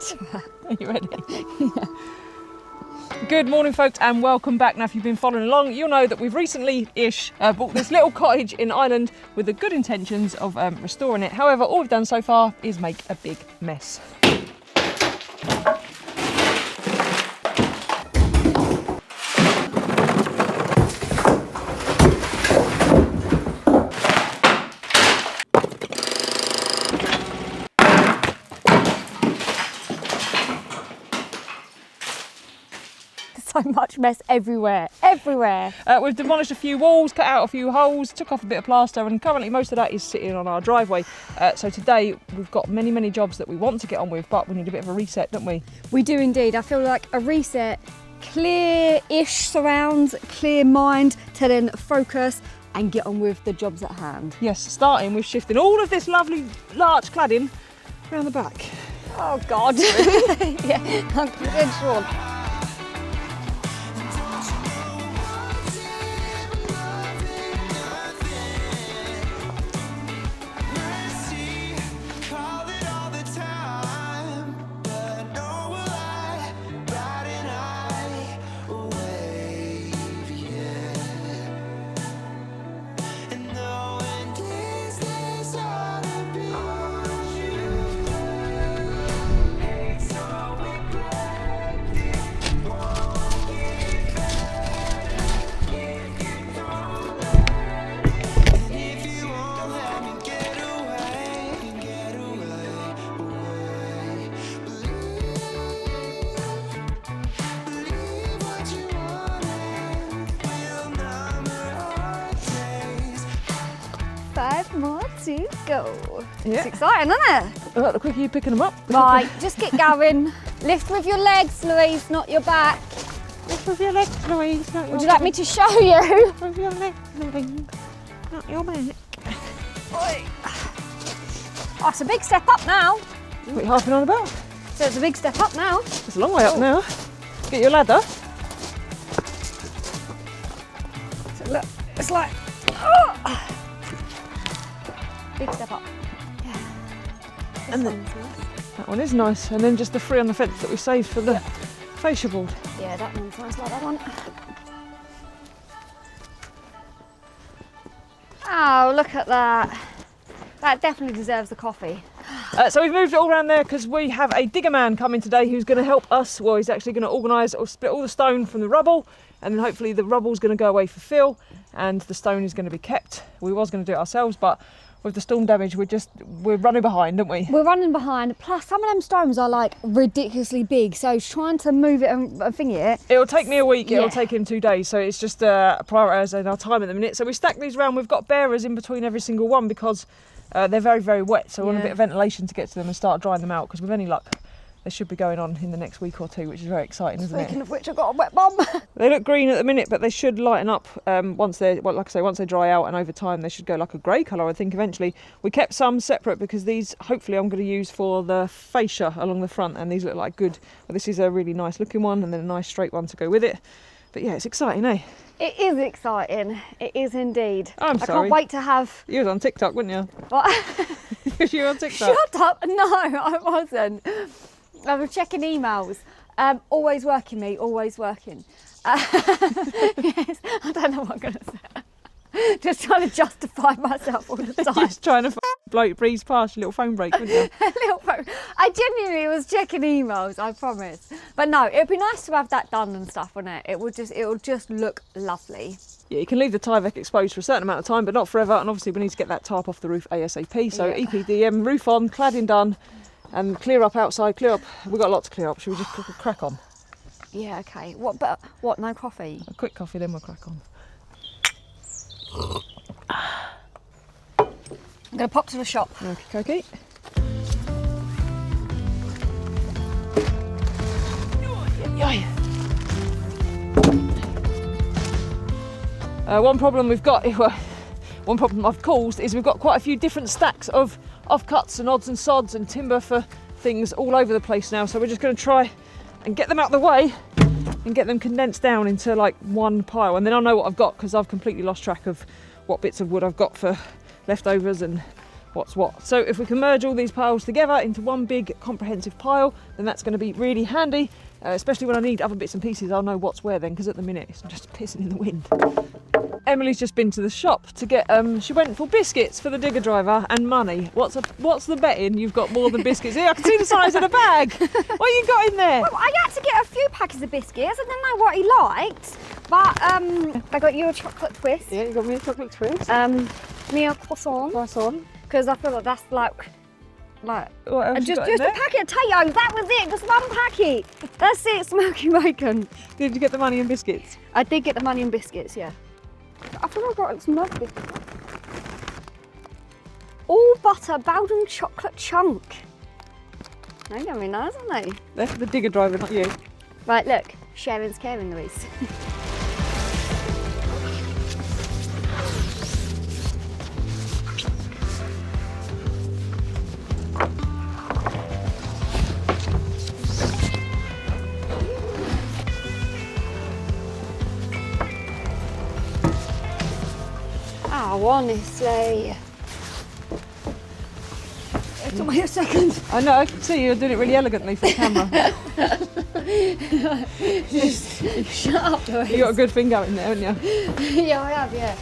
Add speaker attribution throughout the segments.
Speaker 1: Are you ready? Yeah. Good morning, folks, and welcome back. Now, if you've been following along, you'll know that we've recently-ish bought this little cottage in Ireland with the good intentions of restoring it. However, all we've done so far is make a big mess.
Speaker 2: So much mess everywhere.
Speaker 1: We've demolished a few walls, cut out a few holes, took off a bit of plaster, and currently most of that is sitting on our driveway. So today we've got many jobs that we want to get on with, but we need a bit of a reset, don't we?
Speaker 2: We do indeed. I feel like a reset, clear-ish surrounds, clear mind to then focus and get on with the jobs at hand.
Speaker 1: Yes, starting with shifting all of this lovely larch cladding around the back.
Speaker 2: Oh God. Yeah, I'm good, Sean. Five more to go.
Speaker 1: Yeah.
Speaker 2: It's exciting, isn't it?
Speaker 1: Oh, the quicker you're picking them up.
Speaker 2: Right, just get going. Lift with your legs, Louise, not your back.
Speaker 1: Lift with your legs, Louise, not your
Speaker 2: Would you like me to show you?
Speaker 1: Lift with your legs, Louise, not your back.
Speaker 2: Oh, it's a big step up now.
Speaker 1: What are you harping on about?
Speaker 2: So it's a big step up now.
Speaker 1: It's a long way up now. Get your ladder.
Speaker 2: So look, it's like, big step up. Yeah.
Speaker 1: And then that one is nice. And then just the three on the fence that we saved for the fascia board.
Speaker 2: Yeah, that one's nice like that one. Oh, look at that. That definitely deserves a coffee.
Speaker 1: So we've moved it all around there because we have a digger man coming today who's going to help us. Well, he's actually going to organise or split all the stone from the rubble, and then hopefully the rubble's going to go away for fill and the stone is going to be kept. We was going to do it ourselves, but with the storm damage, we're running behind, aren't we?
Speaker 2: We're running behind. Plus, some of them stones are like ridiculously big, so trying to move it and thingy it.
Speaker 1: It'll take me a week.
Speaker 2: Yeah.
Speaker 1: It'll take him 2 days. So it's just prioritising our time at the minute. So we stack these round. We've got bearers in between every single one because they're very wet. So we want a bit of ventilation to get to them and start drying them out. Because with any luck, they should be going on in the next week or two, which is very exciting, isn't it?
Speaker 2: Speaking of which, I've got a wet bum.
Speaker 1: They look green at the minute, but they should lighten up once they, well, like I say, once they dry out, and over time they should go like a grey colour. I think eventually. We kept some separate because these, hopefully, I'm going to use for the fascia along the front, and these look like good. Well, this is a really nice looking one, and then a nice straight one to go with it. But yeah, it's exciting, eh?
Speaker 2: It is exciting. It is indeed.
Speaker 1: I'm sorry.
Speaker 2: I can't wait to have.
Speaker 1: You was on TikTok, weren't you?
Speaker 2: What?
Speaker 1: You were on TikTok.
Speaker 2: Shut up! No, I wasn't. I was checking emails. Always working, me. Always working. Yes, I don't know what I'm going to say. Just trying to justify myself all the time.
Speaker 1: Just trying to bloke breeze past your little phone break, weren't you?
Speaker 2: I genuinely was checking emails, I promise. But no, it'd be nice to have that done and stuff, wouldn't it? It will just look lovely.
Speaker 1: Yeah, you can leave the Tyvek exposed for a certain amount of time, but not forever. And obviously we need to get that tarp off the roof ASAP. So
Speaker 2: Yeah.
Speaker 1: EPDM, roof on, cladding done, and clear up outside, clear up. We've got a lot to clear up. Should we just crack on?
Speaker 2: Yeah, okay. What, no coffee?
Speaker 1: A quick coffee, then we'll crack on.
Speaker 2: I'm going to pop to the shop.
Speaker 1: Okay. One problem we've got, one problem I've caused is we've got quite a few different stacks of offcuts and odds and sods and timber for things all over the place now. So we're just going to try and get them out of the way and get them condensed down into like one pile, and then I'll know what I've got because I've completely lost track of what bits of wood I've got for leftovers and what's what. So if we can merge all these piles together into one big comprehensive pile, then that's going to be really handy, especially when I need other bits and pieces. I'll know what's where then, because at the minute it's just pissing in the wind. Emily's just been to the shop to get, she went for biscuits for the digger driver and money. What's the betting you've got more than biscuits? Here, I can see the size of the bag. What you got in there?
Speaker 2: Well, I had to get a few packets of biscuits. I didn't know what he liked, but I got you a chocolate twist.
Speaker 1: Yeah, you got me a chocolate twist.
Speaker 2: Me a croissant.
Speaker 1: Croissant.
Speaker 2: Because I feel like that's like
Speaker 1: what else
Speaker 2: just a packet of Tayo. That was it. Just one packet. That's it. Smoky bacon.
Speaker 1: Did you get the money and biscuits?
Speaker 2: I did get the money and biscuits. Yeah. I feel like I got some other biscuits. All butter Belgian chocolate chunk. They're gonna be nice, aren't they?
Speaker 1: They're for the digger driver, not you.
Speaker 2: Right, look. Sharing's caring, Louise. Oh, honestly. It took me a second.
Speaker 1: I know, I can see you're doing it really elegantly for the camera.
Speaker 2: Shut up, Louise.
Speaker 1: You got a good thing going there, haven't you?
Speaker 2: Yeah, I have, yeah.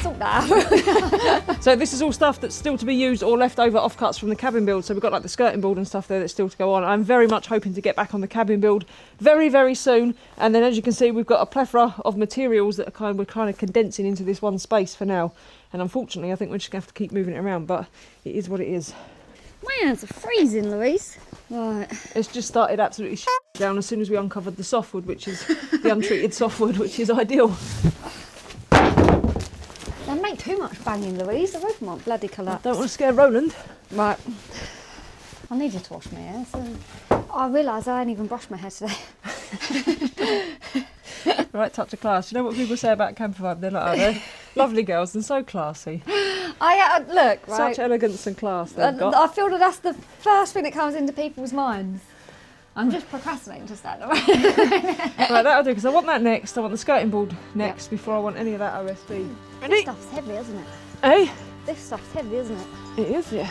Speaker 2: Sort that out.
Speaker 1: So this is all stuff that's still to be used or leftover offcuts from the cabin build. So we've got like the skirting board and stuff there that's still to go on. I'm very much hoping to get back on the cabin build very, very soon. And then as you can see, we've got a plethora of materials that we're kind of condensing into this one space for now. And unfortunately, I think we're just going to have to keep moving it around, but it is what it is.
Speaker 2: My hands are freezing, Louise. Right.
Speaker 1: It's just started absolutely down as soon as we uncovered the softwood, which is the untreated softwood, which is ideal.
Speaker 2: Don't make too much banging, Louise. The roof might bloody collapse.
Speaker 1: Don't want to scare Roland.
Speaker 2: Right. I need you to wash my hair. So I realise I ain't even brushed my hair today.
Speaker 1: Right, touch of class. You know what people say about camper vibe? They're like, oh, they're lovely girls and so classy.
Speaker 2: Look, right.
Speaker 1: Such elegance and class they've got.
Speaker 2: I feel that that's the first thing that comes into people's minds. I'm just procrastinating to start.
Speaker 1: Right, that'll do, because I want that next. I want the skirting board next before I want any of that OSB.
Speaker 2: This stuff's heavy, isn't it?
Speaker 1: Eh?
Speaker 2: This stuff's heavy, isn't it?
Speaker 1: It is, yeah.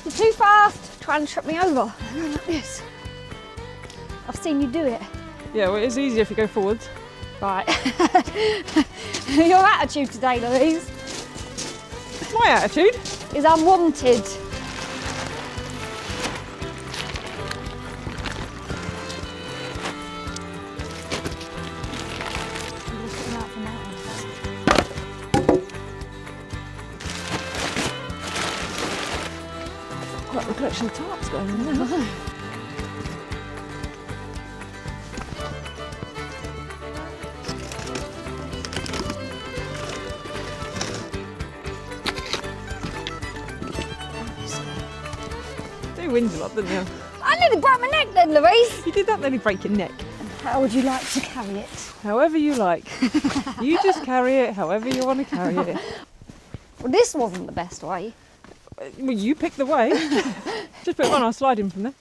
Speaker 2: You're too fast trying to trip me over. Like this. I've seen you do it.
Speaker 1: Yeah, well, it's easier if you go forwards.
Speaker 2: Right. Your attitude today, Louise,
Speaker 1: My attitude?
Speaker 2: is unwanted.
Speaker 1: Quite a collection of tarps going on there, isn't it? You whinge a lot, didn't you?
Speaker 2: I nearly broke my neck then, Louise.
Speaker 1: You did that, nearly break your neck.
Speaker 2: How would you like to carry it?
Speaker 1: However you like. You just carry it however you want to carry it.
Speaker 2: Well, this wasn't the best way.
Speaker 1: Well, you pick the way. Just put it on, I'll slide in from there.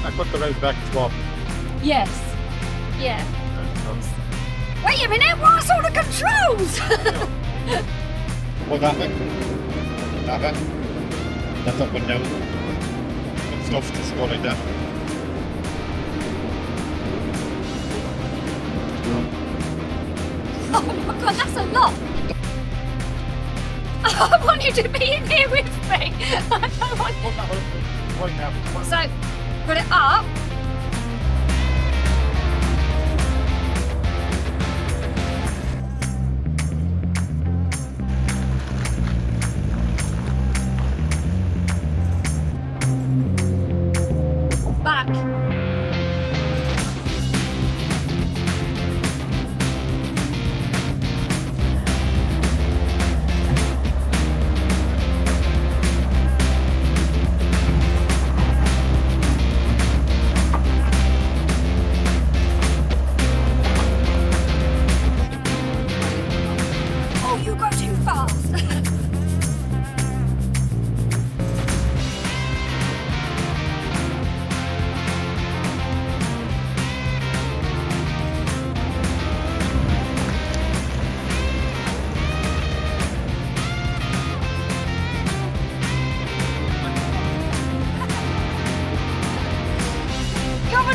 Speaker 3: I put the road back swap.
Speaker 2: Yes. Yeah. Wait a minute, what's all the controls?
Speaker 3: What happened? That's up and down. Some stuff just go like that.
Speaker 2: Oh my god, that's a lot. I want you to be in here with me. I don't want you.
Speaker 3: Right now.
Speaker 2: So, put it up.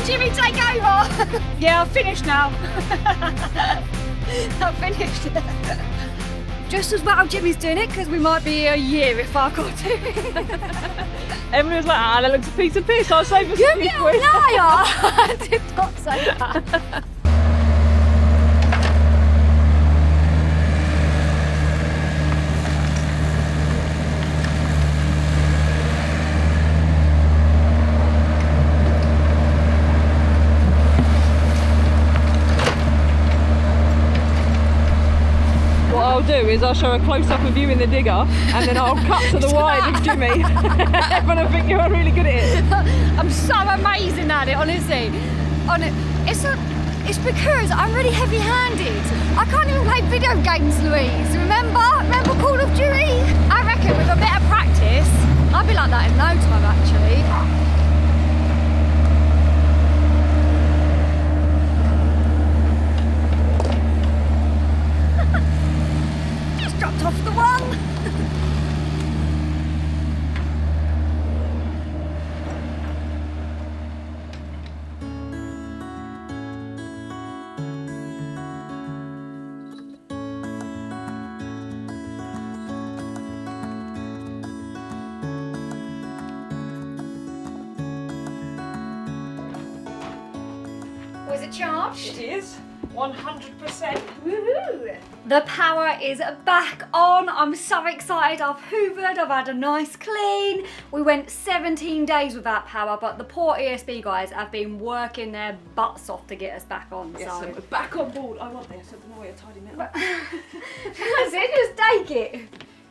Speaker 2: Jimmy, take over. Yeah, I've finished now. I've finished. Just as well Jimmy's doing it, because we might be here a year if I got to.
Speaker 1: Emily was like, that looks a piece of piss. I'll save us
Speaker 2: You
Speaker 1: a few
Speaker 2: little
Speaker 1: quid.
Speaker 2: liar! I did not say that.
Speaker 1: What I'll do is I'll show a close-up of you in the digger, and then I'll cut to the wide of Jimmy. Everyone will think you're really good at it.
Speaker 2: I'm so amazing at it, honestly. It's because I'm really heavy-handed. I can't even play video games, Louise. Remember Call of Duty? I reckon with a bit of practice, I'll be like that in no time, actually. Dropped off the one. Was it charged?
Speaker 1: It is 100%.
Speaker 2: Woohoo! The power is back on. I'm so excited. I've hoovered, I've had a nice clean. We went 17 days without power, but the poor ESB guys have been working their butts off to get us back on.
Speaker 1: Yes,
Speaker 2: so
Speaker 1: and we're back on board. I want this. I don't know where you're tidying it up.
Speaker 2: that's it, just take it.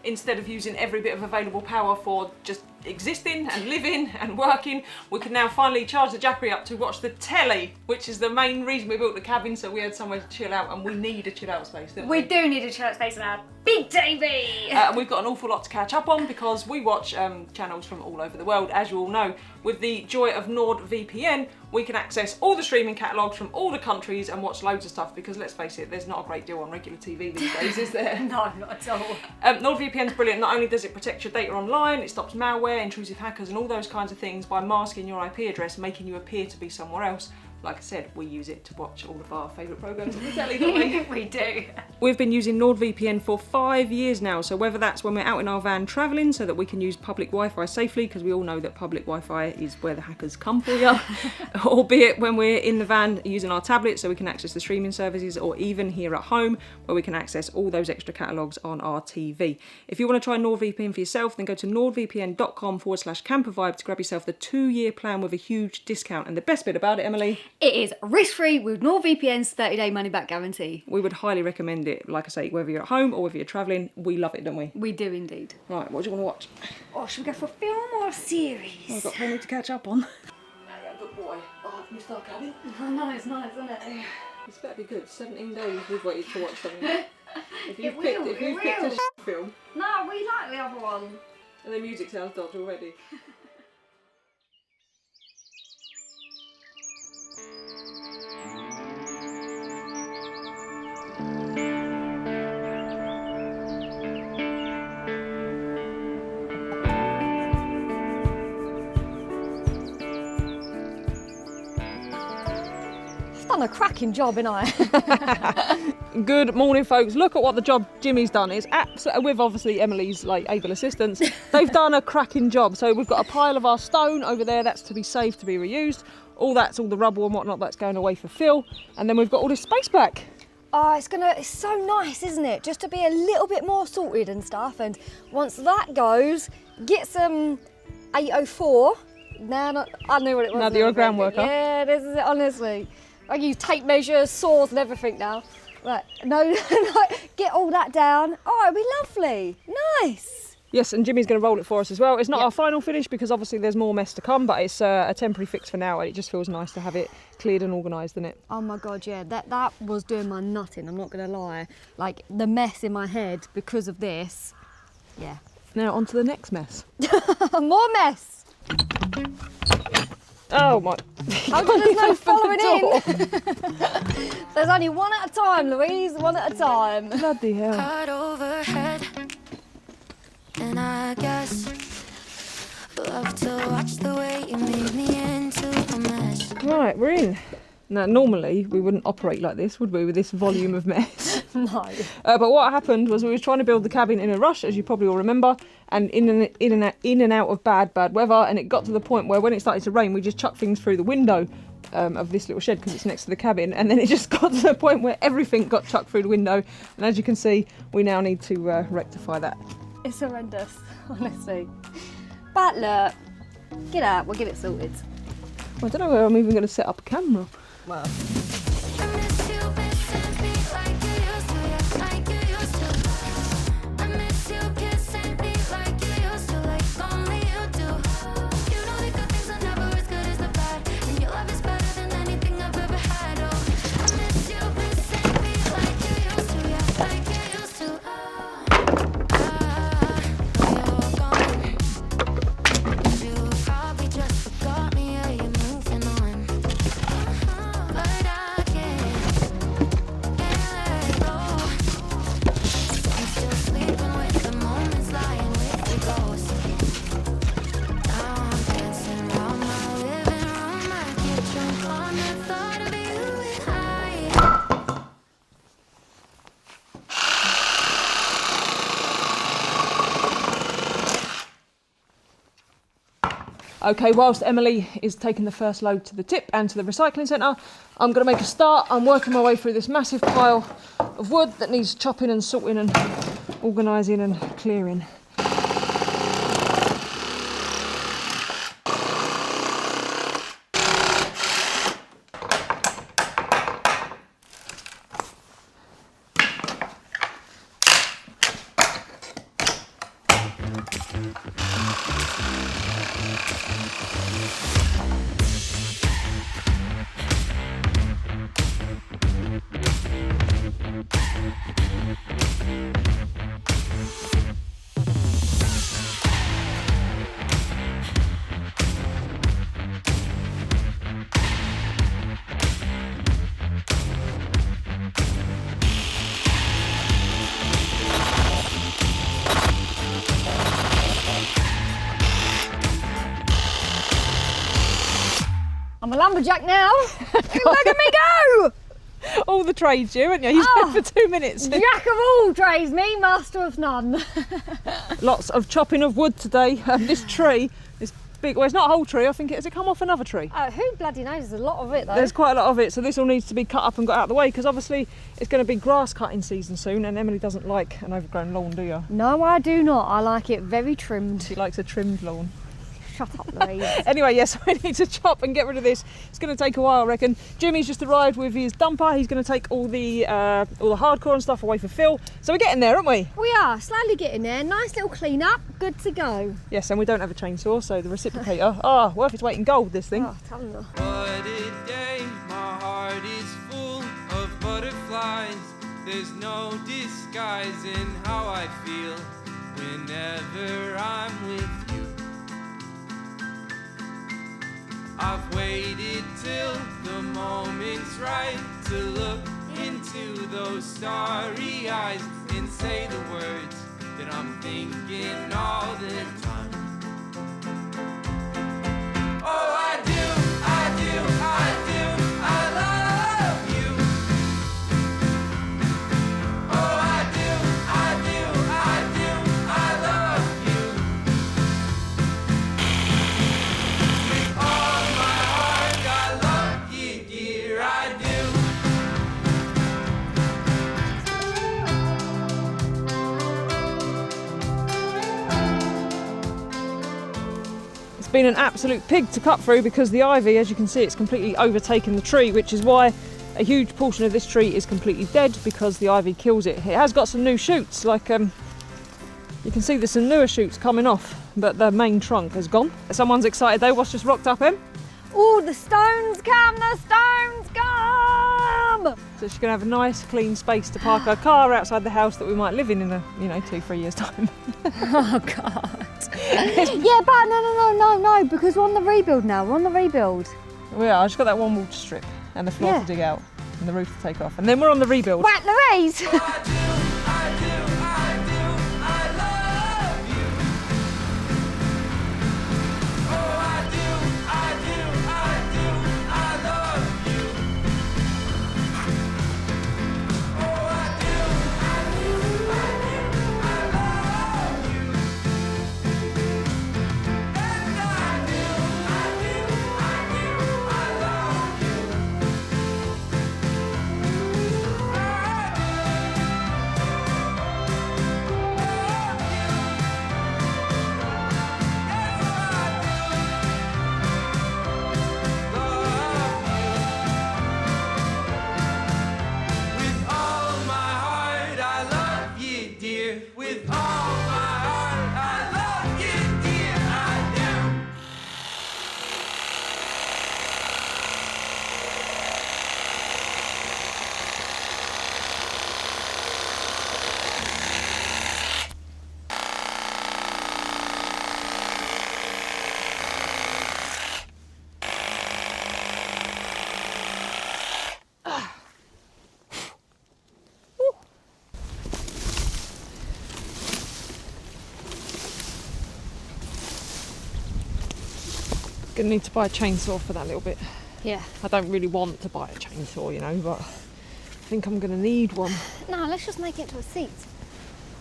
Speaker 1: Instead of using every bit of available power for just existing and living and working, we can now finally charge the Jackery up to watch the telly, which is the main reason we built the cabin, so we had somewhere to chill out, and we need a chill out space, don't we?
Speaker 2: We do need a chill out space in our big TV.
Speaker 1: And we've got an awful lot to catch up on because we watch channels from all over the world, as you all know. With the joy of NordVPN, we can access all the streaming catalogues from all the countries and watch loads of stuff, because let's face it, there's not a great deal on regular TV these days, is there?
Speaker 2: No, not at all.
Speaker 1: NordVPN's brilliant. Not only does it protect your data online, it stops malware, intrusive hackers and all those kinds of things by masking your IP address, making you appear to be somewhere else. Like I said, we use it to watch all of our favourite programmes on the telly, don't we?
Speaker 2: We do.
Speaker 1: We've been using NordVPN for 5 years now, so whether that's when we're out in our van travelling so that we can use public Wi-Fi safely, because we all know that public Wi-Fi is where the hackers come for you, albeit when we're in the van using our tablet so we can access the streaming services, or even here at home where we can access all those extra catalogues on our TV. If you want to try NordVPN for yourself, then go to nordvpn.com/campervibe to grab yourself the 2-year plan with a huge discount. And the best bit about it, Emily?
Speaker 2: It is risk-free with NordVPN's 30-day money-back guarantee.
Speaker 1: We would highly recommend it. Like I say, whether you're at home or whether you're travelling, we love it, don't we?
Speaker 2: We do indeed.
Speaker 1: Right, what do you want to watch?
Speaker 2: Oh, should we go for a film or a series?
Speaker 1: I've got plenty to catch up on. Yeah, good boy. Oh, you start cabin.
Speaker 2: Oh, nice, isn't it?
Speaker 1: This better be good. 17 days we've waited to watch something. If you've
Speaker 2: will,
Speaker 1: picked a film,
Speaker 2: No, we like the other one.
Speaker 1: and the music sounds dodgy already.
Speaker 2: Done a cracking job, ain't I?
Speaker 1: Good morning, folks. Look at what the job Jimmy's done. It's absolutely, with obviously Emily's able assistance, they've done a cracking job. So we've got a pile of our stone over there that's to be saved, to be reused. All the rubble and whatnot that's going away for fill, and then we've got all this space back.
Speaker 2: Oh, it's so nice, isn't it? Just to be a little bit more sorted and stuff. And once that goes, get some 804. I knew what it was.
Speaker 1: Now that you're a ground worker.
Speaker 2: Yeah, this is it, honestly. I use tape measures, saws and everything now. Right, no, get all that down. Oh, it'll be lovely. Nice.
Speaker 1: Yes, and Jimmy's going to roll it for us as well. It's not our final finish because obviously there's more mess to come, but it's a temporary fix for now, and it just feels nice to have it cleared and organised, doesn't it?
Speaker 2: Oh my God, yeah, that was doing my nutting, I'm not going to lie. Like, the mess in my head because of this, yeah.
Speaker 1: Now on to the next mess.
Speaker 2: More mess.
Speaker 1: Oh my.
Speaker 2: How come there's no following in? There's only one at a time, Louise, one at a time.
Speaker 1: Bloody hell.
Speaker 4: Heart overhead, and I guess love to watch the way you made me into a mess.
Speaker 1: Right, Right, we're in. Now, normally we wouldn't operate like this, would we, with this volume of mess?
Speaker 2: No.
Speaker 1: But what happened was we were trying to build the cabin in a rush, as you probably all remember, and in and out of bad weather, and it got to the point where when it started to rain, we just chucked things through the window of this little shed because it's next to the cabin, and then it just got to the point where everything got chucked through the window, and as you can see, we now need to rectify that.
Speaker 2: It's horrendous, honestly. But look, get out, we'll get it sorted.
Speaker 1: I don't know where I'm even going to set up a camera.
Speaker 2: Well.
Speaker 4: I miss you, missing me like you used to, yeah, like you used to. I miss you, kissing me like you used to, like only you do. You know the good things are never as good as the bad, and your love is better than anything I've ever had. Oh, I miss you, missing me like you used to, yeah, like you used to. You're gone. You probably just forgot me, yeah, you're moving on. But I can't let go. I'm still sleeping with the moments, lying with your ghost. Now I'm dancing around my living room. I get drunk on the thought of you and I.
Speaker 1: Okay, whilst Emily is taking the first load to the tip and to the recycling centre, I'm going to make a start. I'm working my way through this massive pile of wood that needs chopping and sorting and organising and clearing.
Speaker 2: I'm a lumberjack now. Look at me go!
Speaker 1: All the trades, you, haven't you? You
Speaker 2: Oh.
Speaker 1: said for 2 minutes.
Speaker 2: Jack of all trades, me master of none.
Speaker 1: Lots of chopping of wood today. This tree, this big, well, it's not a whole tree. I think has it come off another tree?
Speaker 2: Who bloody knows? There's a lot of it though.
Speaker 1: There's quite a lot of it, so this all needs to be cut up and got out of the way because obviously it's going to be grass cutting season soon, and Emily doesn't like an overgrown lawn, do you?
Speaker 2: No, I do not. I like it very trimmed.
Speaker 1: She likes a trimmed lawn.
Speaker 2: Shut up, Louise.
Speaker 1: Anyway, yes, we need to chop and get rid of this. It's going to take a while, I reckon. Jimmy's just arrived with his dumper. He's going to take all the hardcore and stuff away for Phil. So we're getting there, aren't we?
Speaker 2: We are slowly getting there. Nice little clean up. Good to go.
Speaker 1: Yes, and we don't have a chainsaw, so the reciprocator. Worth its weight in gold, this thing.
Speaker 2: Oh, tell them.
Speaker 5: What a day, my heart is full of butterflies. There's no disguising how I feel whenever I'm with you. I've waited till the moment's right to look into those starry eyes and say the words that I'm thinking all the time. Oh, I do, I do, I do, I love you. Oh, I do, I do, I do, I love you. With all my heart, I love you, dear, I do.
Speaker 1: It's been an absolute pig to cut through because the ivy, as you can see, it's completely overtaken the tree, which is why a huge portion of this tree is completely dead because the ivy kills it. It has got some new shoots, like you can see there's some newer shoots coming off, but the main trunk has gone. Someone's excited though. What's just rocked up, Em?
Speaker 2: Oh, the stones come, the stones come!
Speaker 1: So she's going to have a nice clean space to park her car outside the house that we might live in a 2-3 years time.
Speaker 2: Oh, God. Yeah, but no, because we're on the rebuild now. We're on the rebuild.
Speaker 1: We are. I just got that one wall to strip and the floor
Speaker 2: Yeah.
Speaker 1: to dig out and the roof to take off, and then we're on the rebuild.
Speaker 2: Right, Louise!
Speaker 5: I do, I do, I do, I love you. Oh, I do, I do, I do, I love
Speaker 1: Gonna need to buy a chainsaw for that little bit.
Speaker 2: Yeah.
Speaker 1: I don't really want to buy a chainsaw, you know, but I think I'm gonna need one.
Speaker 2: No, let's just make it to a seat.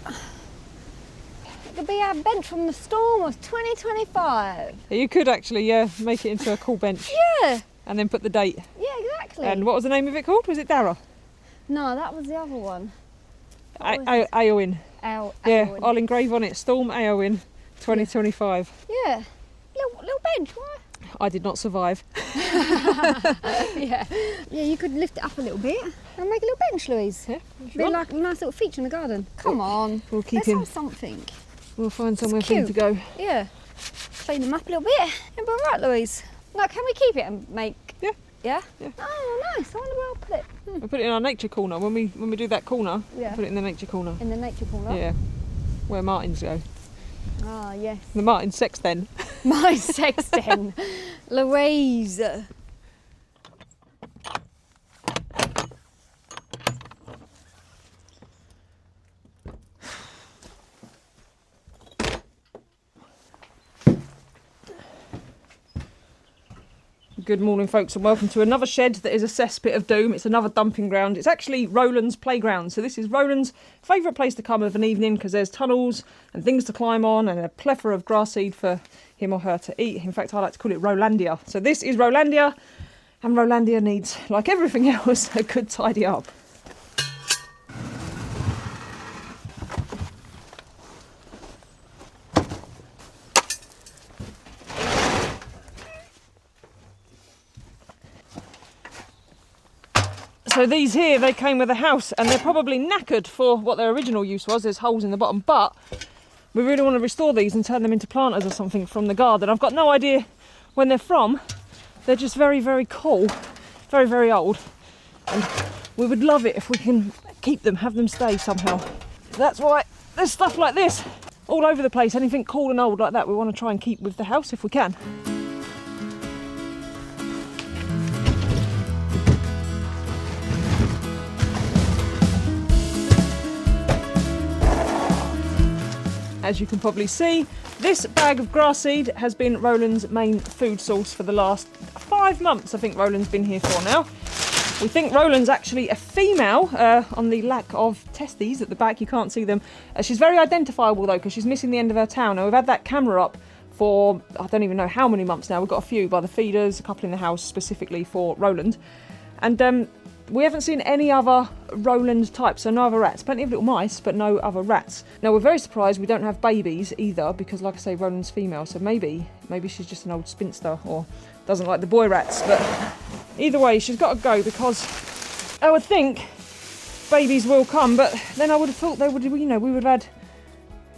Speaker 2: It could be our bench from the storm of 2025.
Speaker 1: You could actually, yeah, make it into a cool bench
Speaker 2: Yeah.
Speaker 1: and then put the date.
Speaker 2: Yeah, exactly.
Speaker 1: And what was the name of it called? Was it Dara?
Speaker 2: No, that was the other one.
Speaker 1: Aowen.
Speaker 2: Our
Speaker 1: Yeah,
Speaker 2: one.
Speaker 1: I'll engrave on it Storm Aowen 2025.
Speaker 2: Yeah. Little bench, right?
Speaker 1: I did not survive.
Speaker 2: Yeah. Yeah, you could lift it up a little bit and make a little bench, Louise.
Speaker 1: Yeah,
Speaker 2: Be like a nice little feature in the garden. Come on.
Speaker 1: We'll keep
Speaker 2: Let's
Speaker 1: him.
Speaker 2: have something.
Speaker 1: We'll find somewhere for him to
Speaker 2: cute.
Speaker 1: go.
Speaker 2: Yeah. Clean them up a little bit. It'll be all right, Louise. Now, can we keep it and make...
Speaker 1: Yeah.
Speaker 2: Yeah?
Speaker 1: Yeah.
Speaker 2: Oh, nice. I wonder where I'll put it.
Speaker 1: We'll put it in our nature corner. When we do that corner,
Speaker 2: Yeah.
Speaker 1: put it in the nature corner.
Speaker 2: In the nature corner.
Speaker 1: Yeah, where Martins go.
Speaker 2: Ah, yes.
Speaker 1: The Martin Sexton.
Speaker 2: My sexton. Louise.
Speaker 1: Good morning, folks, and welcome to another shed that is a cesspit of doom. It's another dumping ground. It's actually Roland's playground. So this is Roland's favourite place to come of an evening because there's tunnels and things to climb on and a plethora of grass seed for him or her to eat. In fact, I like to call it Rolandia. So this is Rolandia, and Rolandia needs, like everything else, a good tidy up. So these here, they came with a house and they're probably knackered for what their original use was. There's holes in the bottom, but we really want to restore these and turn them into planters or something from the garden. I've got no idea when they're from. They're just very, very cool, very, very old. And we would love it if we can keep them, have them stay somehow. That's why there's stuff like this all over the place. Anything cool and old like that, we want to try and keep with the house if we can. As you can probably see, this bag of grass seed has been Roland's main food source for the last 5 months. I think Roland's been here for now. We think Roland's actually a female on the lack of testes at the back. You can't see them. She's very identifiable though because she's missing the end of her tail. Now we've had that camera up for I don't even know how many months now. We've got a few by the feeders, a couple in the house specifically for Roland. And we haven't seen any other Roland types, so no other rats. Plenty of little mice, but no other rats. Now we're very surprised we don't have babies either, because like I say, Roland's female, so maybe she's just an old spinster or doesn't like the boy rats. But either way, she's got to go because I would think babies will come, but then I would have thought they would, you know, we would have had,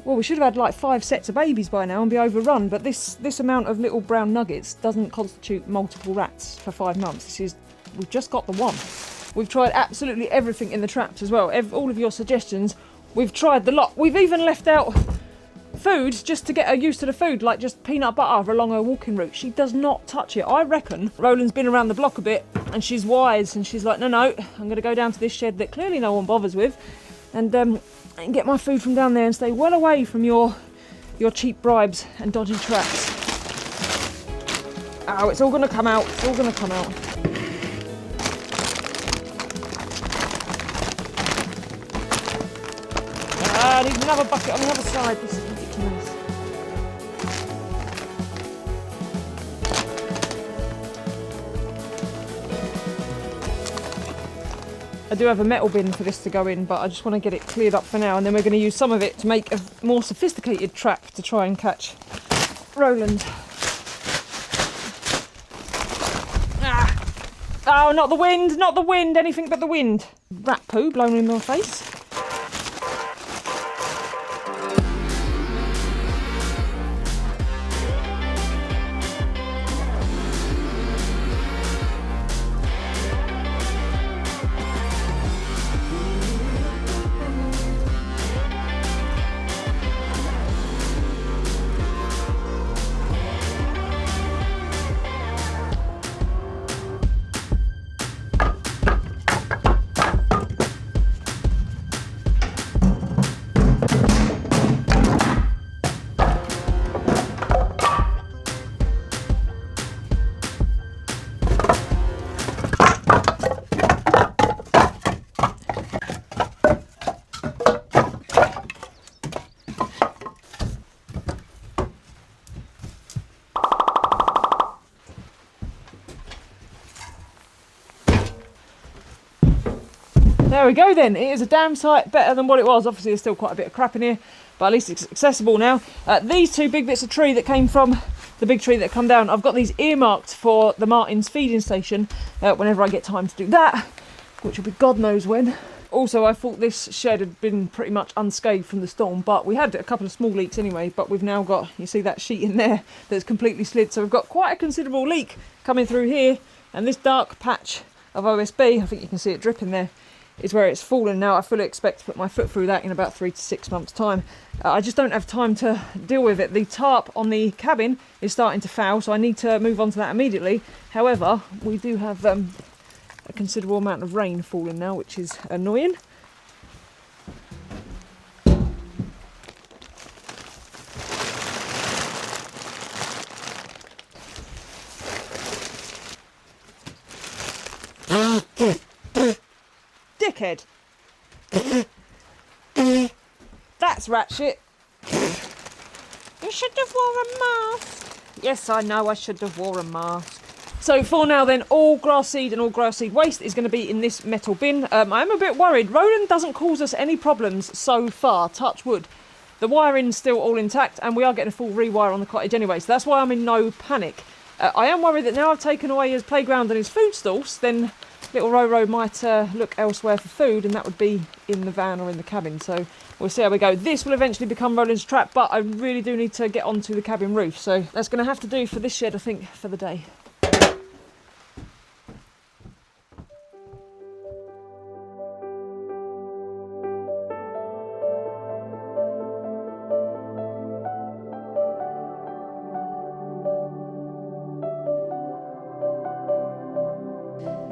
Speaker 1: well, we should have had like 5 sets of babies by now and be overrun. But this amount of little brown nuggets doesn't constitute multiple rats for 5 months. We've just got the one. We've tried absolutely everything in the traps as well. All of your suggestions, we've tried the lot. We've even left out food just to get her used to the food, like just peanut butter along her walking route. She does not touch it. I reckon Roland's been around the block a bit and she's wise and she's like, no, I'm going to go down to this shed that clearly no one bothers with and get my food from down there and stay well away from your cheap bribes and dodgy traps. Oh, it's all going to come out. It's all going to come out. I need another bucket on the other side. This is ridiculous. I do have a metal bin for this to go in, but I just want to get it cleared up for now, and then we're going to use some of it to make a more sophisticated trap to try and catch Roland. Ah! Oh, not the wind, not the wind, anything but the wind. Rat poo blown in my face. we go then. It is a damn sight better than what it was. Obviously there's still quite a bit of crap in here, but at least it's accessible now. These two big bits of tree that came from the big tree that come down, I've got these earmarked for the Martins feeding station whenever I get time to do that, which will be God knows when. Also, I thought this shed had been pretty much unscathed from the storm, but we had a couple of small leaks anyway, but we've now got, you see that sheet in there that's completely slid, so we've got quite a considerable leak coming through here, and this dark patch of OSB, I think you can see it dripping there, is where it's fallen now. I fully expect to put my foot through that in about 3 to 6 months' time. I just don't have time to deal with it. The tarp on the cabin is starting to foul, so I need to move on to that immediately. However, we do have a considerable amount of rain falling now, which is annoying. Dickhead. That's rat shit. You should have wore a mask. Yes, I know I should have wore a mask. So for now then, all grass seed and all grass seed waste is going to be in this metal bin. I am a bit worried. Roland doesn't cause us any problems so far, touch wood. The wiring's still all intact and we are getting a full rewire on the cottage anyway, so that's why I'm in no panic. I am worried that now I've taken away his playground and his food stalls, then little Roro might look elsewhere for food, and that would be in the van or in the cabin, so we'll see how we go. This will eventually become Roland's trap, but I really do need to get onto the cabin roof, so that's going to have to do for this shed, I think, for the day.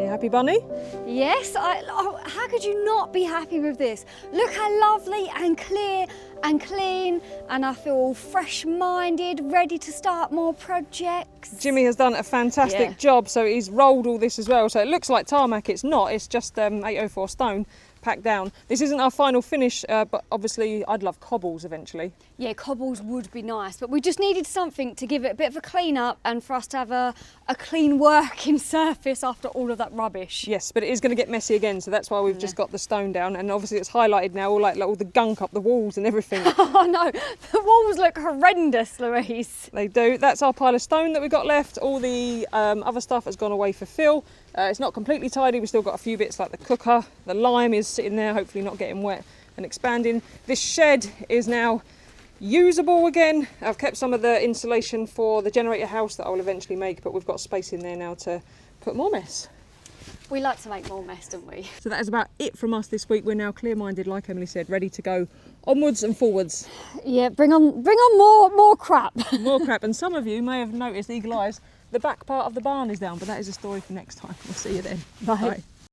Speaker 1: Happy bunny?
Speaker 2: Yes, how could you not be happy with this? Look how lovely and clear and clean, and I feel all fresh-minded, ready to start more projects.
Speaker 1: Jimmy has done a fantastic job, so he's rolled all this as well, so it looks like tarmac. It's not, it's just 804 stone packed down. This isn't our final finish, but obviously I'd love cobbles eventually.
Speaker 2: Yeah, cobbles would be nice, but we just needed something to give it a bit of a clean up and for us to have a clean working surface after all of that rubbish.
Speaker 1: Yes, but it is going to get messy again, so that's why we've just got the stone down, and obviously it's highlighted now, all the gunk up the walls and everything.
Speaker 2: Oh no, the walls look horrendous, Louise.
Speaker 1: They do. That's our pile of stone that we got left. All the other stuff has gone away for fill. It's not completely tidy, we've still got a few bits like the cooker. The lime is sitting there, hopefully not getting wet and expanding. This shed is now usable again. I've kept some of the insulation for the generator house that I will eventually make, but we've got space in there now to put more mess.
Speaker 2: We like to make more mess, don't we?
Speaker 1: So that is about it from us this week. We're now clear-minded, like Emily said, ready to go onwards and forwards.
Speaker 2: Yeah, bring on more crap.
Speaker 1: More crap, and some of you may have noticed, eagle eyes, the back part of the barn is down, but that is a story for next time. We'll see you then.
Speaker 2: Bye.
Speaker 1: Bye.